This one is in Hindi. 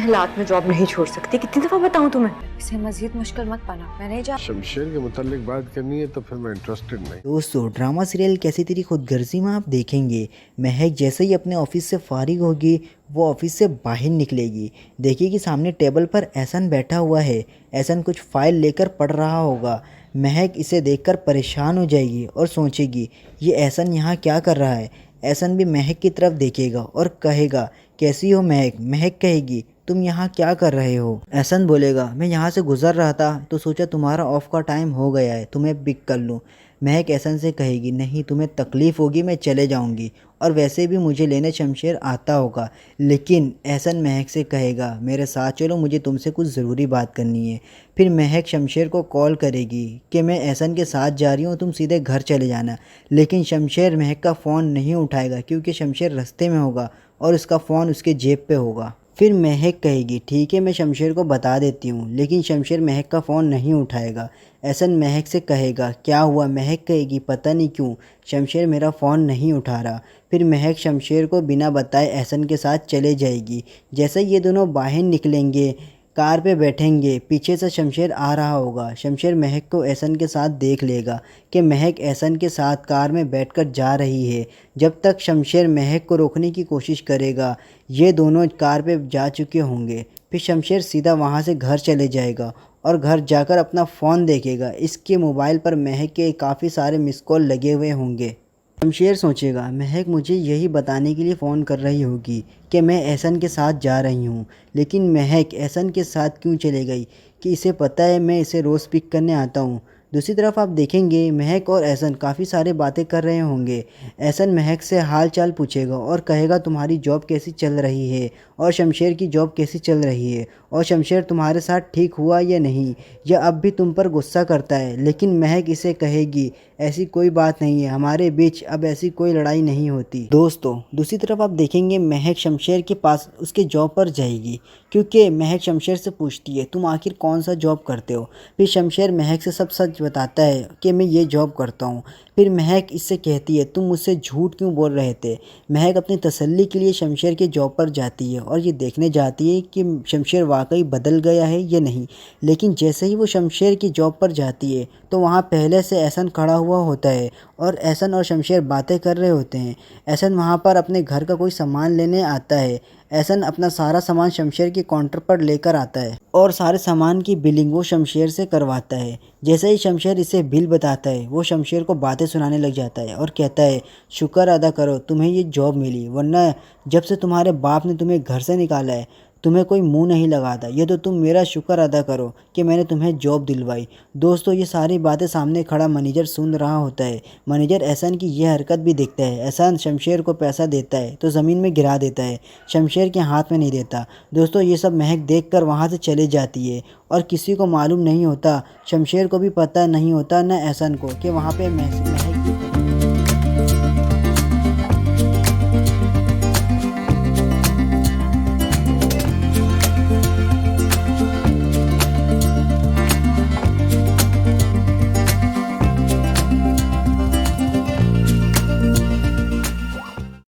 हालात में जॉब नहीं छोड़ सकती, कितनी दफा बताऊं तुम्हें। इसे मजीद मुश्किल मत बना, मैं नहीं जा। शमशेर के मुतालिक बात करनी है तो फिर मैं इंटरेस्टेड नहीं। दोस्तों ड्रामा सीरियल कैसी तेरी खुदगर्जी में आप देखेंगे महक जैसे ही अपने ऑफिस से फारिग होगी वो ऑफिस से बाहर निकलेगी, देखिए सामने टेबल पर एहसन बैठा हुआ है। एहसन कुछ फाइल लेकर पढ़ रहा होगा। महक इसे देखकर परेशान हो जाएगी और सोचेगी ये एहसन यहाँ क्या कर रहा है। एहसन भी महक की तरफ देखेगा और कहेगा कैसी हो महक। महक कहेगी तुम यहाँ क्या कर रहे हो। एहसन बोलेगा मैं यहाँ से गुजर रहा था तो सोचा तुम्हारा ऑफ का टाइम हो गया है तुम्हें पिक कर लूँ। महक एहसन से कहेगी नहीं तुम्हें तकलीफ़ होगी, मैं चले जाऊँगी और वैसे भी मुझे लेने शमशेर आता होगा। लेकिन एहसन महक से कहेगा मेरे साथ चलो, मुझे तुमसे कुछ ज़रूरी बात करनी है। फिर महक शमशेर को कॉल करेगी कि मैं एहसन के साथ जा रही हूँ, तुम सीधे घर चले जाना। लेकिन शमशेर महक का फ़ोन नहीं उठाएगा क्योंकि शमशेर रास्ते में होगा और उसका फ़ोन उसके जेब पे होगा। फिर महक कहेगी ठीक है मैं शमशेर को बता देती हूँ, लेकिन शमशेर महक का फ़ोन नहीं उठाएगा। एहसन महक से कहेगा क्या हुआ। महक कहेगी पता नहीं क्यों शमशेर मेरा फ़ोन नहीं उठा रहा। फिर महक शमशेर को बिना बताए एहसन के साथ चले जाएगी। जैसे ये दोनों बाहर निकलेंगे कार पे बैठेंगे, पीछे से शमशेर आ रहा होगा। शमशेर महक को एहसन के साथ देख लेगा कि महक एहसन के साथ कार में बैठकर जा रही है। जब तक शमशेर महक को रोकने की कोशिश करेगा ये दोनों कार पे जा चुके होंगे। फिर शमशेर सीधा वहाँ से घर चले जाएगा और घर जाकर अपना फ़ोन देखेगा। इसके मोबाइल पर महक के काफ़ी सारे मिस कॉल लगे हुए होंगे। शमशेर सोचेगा महक मुझे यही बताने के लिए फ़ोन कर रही होगी कि मैं एहसन के साथ जा रही हूँ। लेकिन महक एहसन के साथ क्यों चले गई कि इसे पता है मैं इसे रोज़ पिक करने आता हूँ। दूसरी तरफ आप देखेंगे महक और एहसन काफ़ी सारे बातें कर रहे होंगे। एहसन महक से हाल चाल पूछेगा और कहेगा तुम्हारी जॉब कैसी चल रही है और शमशेर की जॉब कैसी चल रही है और शमशेर तुम्हारे साथ ठीक हुआ या नहीं, या अब भी तुम पर गुस्सा करता है। लेकिन महक इसे कहेगी ऐसी कोई बात नहीं है, हमारे बीच अब ऐसी कोई लड़ाई नहीं होती। दोस्तों दूसरी तरफ आप देखेंगे महक शमशेर के पास उसके जॉब पर जाएगी क्योंकि महक शमशेर से पूछती है तुम आखिर कौन सा जॉब करते हो। फिर शमशेर महक से सब सच बताता है कि मैं ये जॉब करता हूँ। फिर महक इससे कहती है तुम मुझसे झूठ क्यों बोल रहे थे। महक अपनी तसल्ली के लिए शमशेर के जॉब पर जाती है और ये देखने जाती है कि शमशेर वाकई बदल गया है या नहीं। लेकिन जैसे ही वो शमशेर की जॉब पर जाती है तो वहाँ पहले से एहसन खड़ा हुआ होता है और एहसन और शमशेर बातें कर रहे होते हैं। एहसन वहाँ पर अपने घर का कोई सामान लेने आता है। एहसन अपना सारा सामान शमशेर के काउंटर पर लेकर आता है और सारे सामान की बिलिंग वो शमशेर से करवाता है। जैसे ही शमशेर इसे बिल बताता है वो शमशेर को बातें सुनाने लग जाता है और कहता है शुक्र अदा करो तुम्हें ये जॉब मिली, वरना जब से तुम्हारे बाप ने तुम्हें घर से निकाला है तुम्हें कोई मुंह नहीं लगाता। ये तो तुम मेरा शुक्र अदा करो कि मैंने तुम्हें जॉब दिलवाई। दोस्तों ये सारी बातें सामने खड़ा मैनेजर सुन रहा होता है। मैनेजर एहसन की यह हरकत भी देखता है। एहसन शमशेर को पैसा देता है तो ज़मीन में गिरा देता है, शमशेर के हाथ में नहीं देता। दोस्तों ये सब महक देख कर वहाँ से चले जाती है और किसी को मालूम नहीं होता, शमशेर को भी पता नहीं होता न एहसन को कि वहाँ पे महक